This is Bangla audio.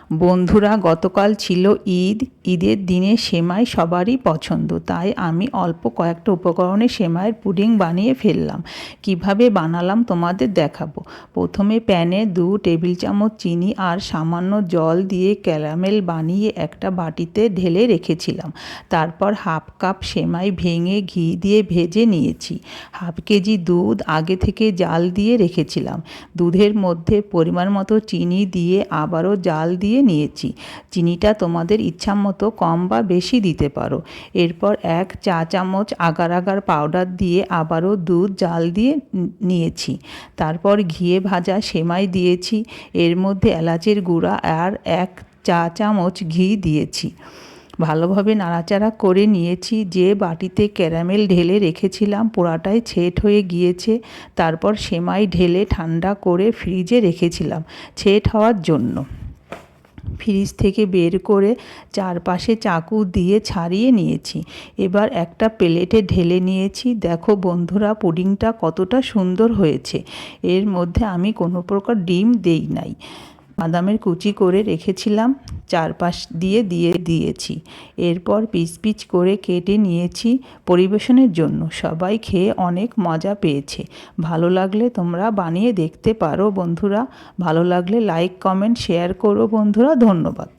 বন্ধুরা, গতকাল ছিল ঈদ। ঈদের দিনে সেমাই সবারই পছন্দ, তাই আমি অল্প কয়েকটা উপকরণে সেমাইয়ের পুডিং বানিয়ে ফেললাম। কিভাবে বানালাম তোমাদের দেখাবো। প্রথমে প্যানে 2 টেবিল চামচ চিনি আর সামান্য জল দিয়ে ক্যারামেল বানিয়ে একটা বাটিতে ঢেলে রেখেছিলাম। তারপর হাফ কাপ সেমাই ভেঙে ঘি দিয়ে ভেজে নিয়েছি। হাফ কেজি দুধ আগে থেকে জাল দিয়ে রেখেছিলাম। দুধের মধ্যে পরিমাণ মতো চিনি দিয়ে আবারও জাল দিয়ে নিয়েছি। চিনিটা তোমাদের ইচ্ছা মতো কম বা বেশি দিতে পারো। এরপর 1 চা চামচ আগার আগার পাউডার দিয়ে আবারও দুধ জাল দিয়ে নিয়েছি। তারপর ঘিয়ে ভাজা সেমাই দিয়েছি। এর মধ্যে এলাচের গুঁড়া আর 1 চা চামচ ঘি দিয়েছি। ভালোভাবে নাড়াচাড়া করে নিয়েছি। যে বাটিতে ক্যারামেল ঢেলে রেখেছিলাম পুরাটাই ছেট হয়ে গিয়েছে। তারপর সেমাই ঢেলে ঠান্ডা করে ফ্রিজে রেখেছিলাম ছেট হওয়ার জন্য। ফ্রিজ থেকে বের করে চারপাশে চাকু দিয়ে ছাড়িয়ে নিয়েছি। এবার একটা প্লেটে ঢেলে নিয়েছি। দেখো বন্ধুরা, পুডিংটা কতটা সুন্দর হয়েছে। এর মধ্যে আমি কোনো প্রকার ডিম দেই নাই। বাদামের কুচি করে রেখেছিলাম, চারপাশ দিয়ে দিয়েছি। এরপর পিচ পিচ করে কেটে নিয়েছি পরিবেশনের জন্য। সবাই খেয়ে অনেক মজা পেয়েছে। ভালো লাগলে তোমরা বানিয়ে দেখতে পারো বন্ধুরা। ভালো লাগলে লাইক কমেন্ট শেয়ার করো বন্ধুরা। ধন্যবাদ।